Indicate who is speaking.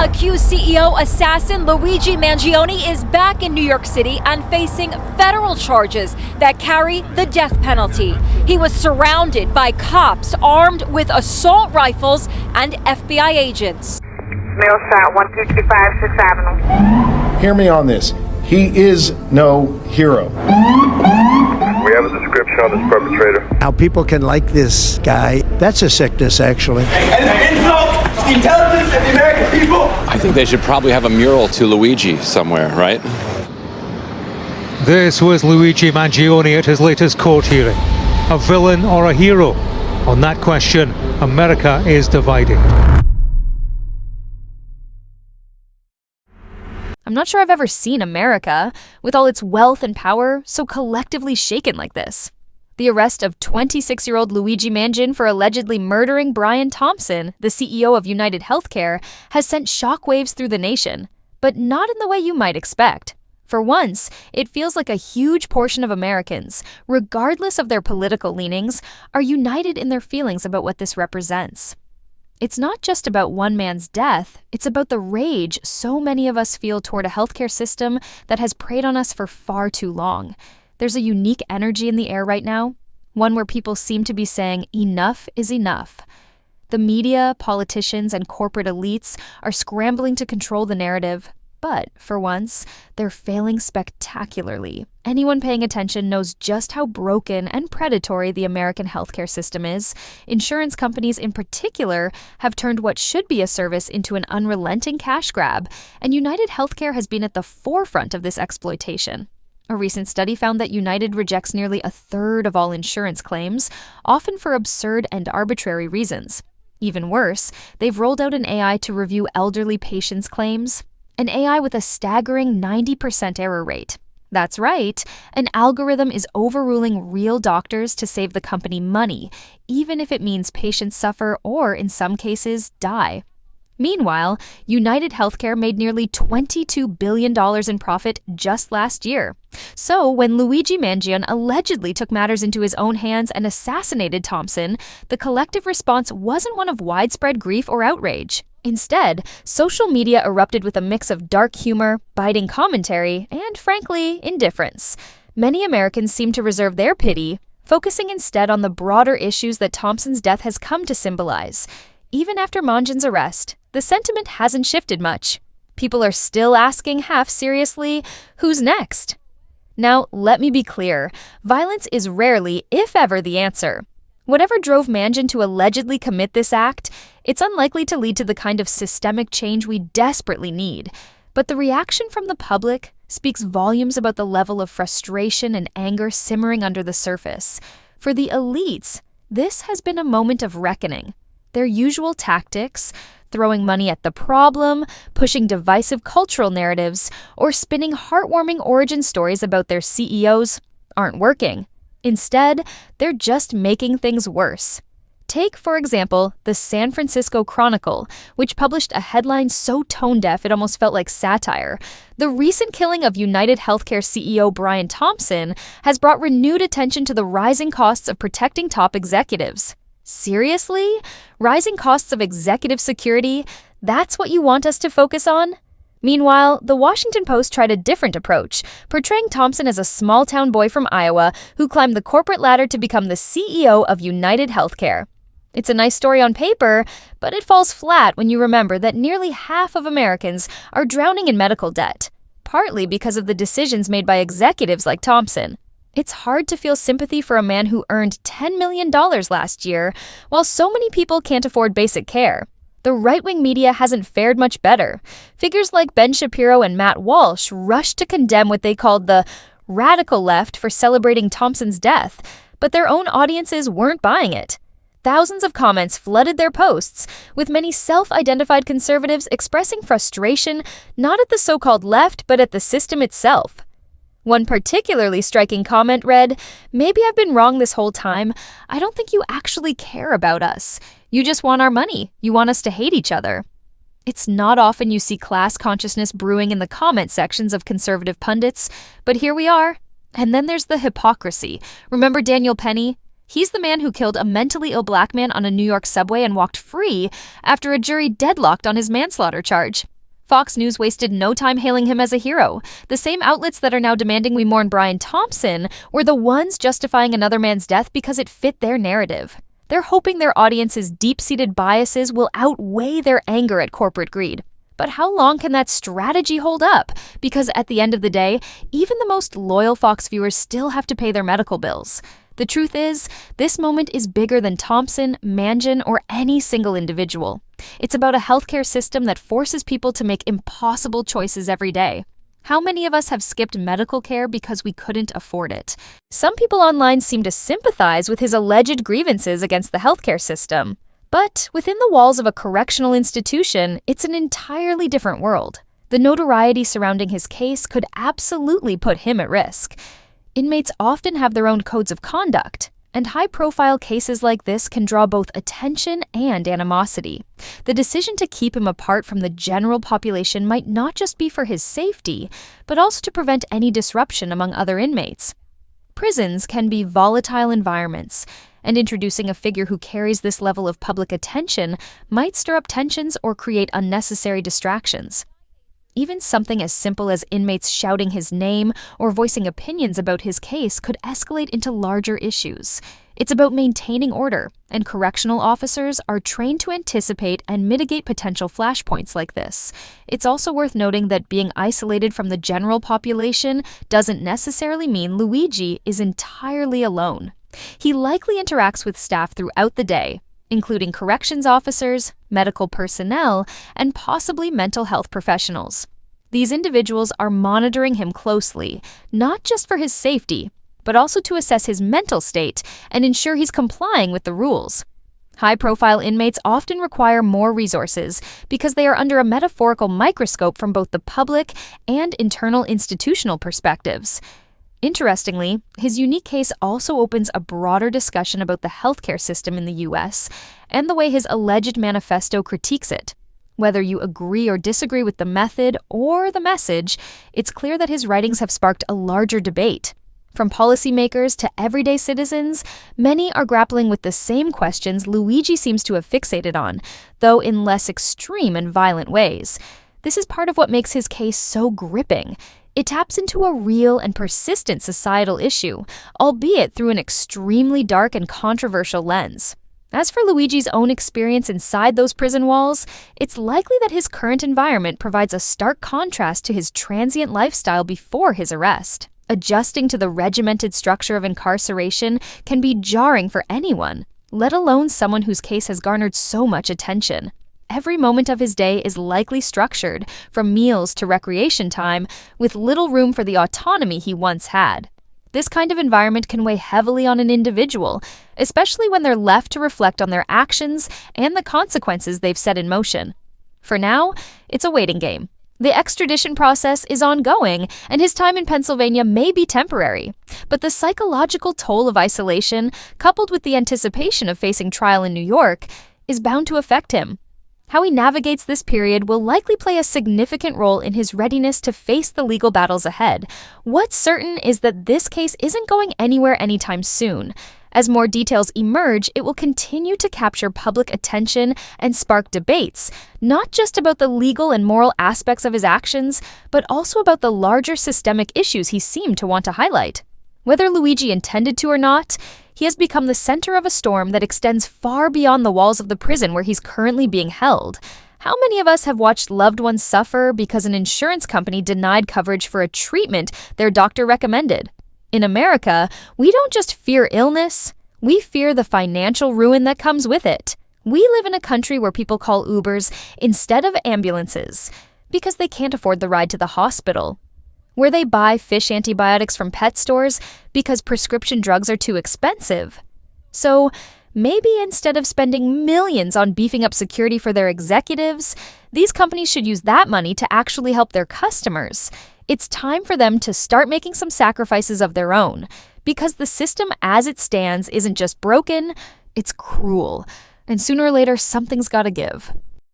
Speaker 1: Accused CEO assassin Luigi Mangione is back in New York City and facing federal charges that carry the death penalty. He was surrounded by cops armed with assault rifles and FBI agents.
Speaker 2: Mail shot 1225 6th Avenue.
Speaker 3: Hear me on this. He is no hero.
Speaker 4: We have a description on this perpetrator.
Speaker 5: How people can like this guy, that's a sickness, actually.
Speaker 6: And the insult to the intelligence of the American people.
Speaker 7: I think they should probably have a mural to Luigi somewhere, right?
Speaker 8: This was Luigi Mangione at his latest court hearing. A villain or a hero? On that question, America is divided.
Speaker 9: I'm not sure I've ever seen America, with all its wealth and power, so collectively shaken like this. The arrest of 26-year-old Luigi Mangione for allegedly murdering Brian Thompson, the CEO of United Healthcare, has sent shockwaves through the nation, but not in the way you might expect. For once, it feels like a huge portion of Americans, regardless of their political leanings, are united in their feelings about what this represents. It's not just about one man's death, it's about the rage so many of us feel toward a healthcare system that has preyed on us for far too long. There's a unique energy in the air right now, one where people seem to be saying enough is enough. The media, politicians, and corporate elites are scrambling to control the narrative, but, for once, they're failing spectacularly. Anyone paying attention knows just how broken and predatory the American healthcare system is. Insurance companies in particular have turned what should be a service into an unrelenting cash grab, and United Healthcare has been at the forefront of this exploitation. A recent study found that United rejects nearly a third of all insurance claims, often for absurd and arbitrary reasons. Even worse, they've rolled out an AI to review elderly patients' claims. An AI with a staggering 90% error rate. That's right, an algorithm is overruling real doctors to save the company money, even if it means patients suffer or, in some cases, die. Meanwhile, United Healthcare made nearly $22 billion in profit just last year. So, when Luigi Mangione allegedly took matters into his own hands and assassinated Thompson, the collective response wasn't one of widespread grief or outrage. Instead, social media erupted with a mix of dark humor, biting commentary, and, frankly, indifference. Many Americans seem to reserve their pity, focusing instead on the broader issues that Thompson's death has come to symbolize. Even after Mangione's arrest, the sentiment hasn't shifted much. People are still asking half seriously, who's next? Now, let me be clear, violence is rarely, if ever, the answer. Whatever drove Mangione to allegedly commit this act, it's unlikely to lead to the kind of systemic change we desperately need. But the reaction from the public speaks volumes about the level of frustration and anger simmering under the surface. For the elites, this has been a moment of reckoning. Their usual tactics, throwing money at the problem, pushing divisive cultural narratives, or spinning heartwarming origin stories about their CEOs, aren't working. Instead, they're just making things worse. Take, for example, the San Francisco Chronicle, which published a headline so tone-deaf it almost felt like satire. The recent killing of United Healthcare CEO Brian Thompson has brought renewed attention to the rising costs of protecting top executives. Seriously? Rising costs of executive security? That's what you want us to focus on? Meanwhile, the Washington Post tried a different approach, portraying Thompson as a small-town boy from Iowa who climbed the corporate ladder to become the CEO of United Healthcare. It's a nice story on paper, but it falls flat when you remember that nearly half of Americans are drowning in medical debt, partly because of the decisions made by executives like Thompson. It's hard to feel sympathy for a man who earned $10 million last year, while so many people can't afford basic care. The right-wing media hasn't fared much better. Figures like Ben Shapiro and Matt Walsh rushed to condemn what they called the radical left for celebrating Thompson's death, but their own audiences weren't buying it. Thousands of comments flooded their posts, with many self-identified conservatives expressing frustration not at the so-called left, but at the system itself. One particularly striking comment read, "Maybe I've been wrong this whole time. I don't think you actually care about us. You just want our money. You want us to hate each other." It's not often you see class consciousness brewing in the comment sections of conservative pundits, but here we are. And then there's the hypocrisy. Remember Daniel Penny? He's the man who killed a mentally ill black man on a New York subway and walked free after a jury deadlocked on his manslaughter charge. Fox News wasted no time hailing him as a hero. The same outlets that are now demanding we mourn Brian Thompson were the ones justifying another man's death because it fit their narrative. They're hoping their audience's deep-seated biases will outweigh their anger at corporate greed. But how long can that strategy hold up? Because at the end of the day, even the most loyal Fox viewers still have to pay their medical bills. The truth is, this moment is bigger than Thompson, Mangione, or any single individual. It's about a healthcare system that forces people to make impossible choices every day. How many of us have skipped medical care because we couldn't afford it? Some people online seem to sympathize with his alleged grievances against the healthcare system. But within the walls of a correctional institution, it's an entirely different world. The notoriety surrounding his case could absolutely put him at risk. Inmates often have their own codes of conduct, and high-profile cases like this can draw both attention and animosity. The decision to keep him apart from the general population might not just be for his safety, but also to prevent any disruption among other inmates. Prisons can be volatile environments, and introducing a figure who carries this level of public attention might stir up tensions or create unnecessary distractions. Even something as simple as inmates shouting his name or voicing opinions about his case could escalate into larger issues. It's about maintaining order, and correctional officers are trained to anticipate and mitigate potential flashpoints like this. It's also worth noting that being isolated from the general population doesn't necessarily mean Luigi is entirely alone. He likely interacts with staff throughout the day, including corrections officers, medical personnel, and possibly mental health professionals. These individuals are monitoring him closely, not just for his safety, but also to assess his mental state and ensure he's complying with the rules. High-profile inmates often require more resources because they are under a metaphorical microscope from both the public and internal institutional perspectives. Interestingly, his unique case also opens a broader discussion about the healthcare system in the U.S. and the way his alleged manifesto critiques it. Whether you agree or disagree with the method or the message, it's clear that his writings have sparked a larger debate. From policymakers to everyday citizens, many are grappling with the same questions Luigi seems to have fixated on, though in less extreme and violent ways. This is part of what makes his case so gripping. It taps into a real and persistent societal issue, albeit through an extremely dark and controversial lens. As for Luigi's own experience inside those prison walls, it's likely that his current environment provides a stark contrast to his transient lifestyle before his arrest. Adjusting to the regimented structure of incarceration can be jarring for anyone, let alone someone whose case has garnered so much attention. Every moment of his day is likely structured, from meals to recreation time, with little room for the autonomy he once had. This kind of environment can weigh heavily on an individual, especially when they're left to reflect on their actions and the consequences they've set in motion. For now, it's a waiting game. The extradition process is ongoing, and his time in Pennsylvania may be temporary. But the psychological toll of isolation, coupled with the anticipation of facing trial in New York, is bound to affect him. How he navigates this period will likely play a significant role in his readiness to face the legal battles ahead. What's certain is that this case isn't going anywhere anytime soon. As more details emerge, it will continue to capture public attention and spark debates, not just about the legal and moral aspects of his actions, but also about the larger systemic issues he seemed to want to highlight. Whether Luigi intended to or not, he has become the center of a storm that extends far beyond the walls of the prison where he's currently being held. How many of us have watched loved ones suffer because an insurance company denied coverage for a treatment their doctor recommended? In America, we don't just fear illness, we fear the financial ruin that comes with it. We live in a country where people call Ubers instead of ambulances because they can't afford the ride to the hospital, where they buy fish antibiotics from pet stores because prescription drugs are too expensive. So maybe instead of spending millions on beefing up security for their executives, these companies should use that money to actually help their customers. It's time for them to start making some sacrifices of their own, because the system as it stands isn't just broken, it's cruel. And sooner or later, something's gotta give.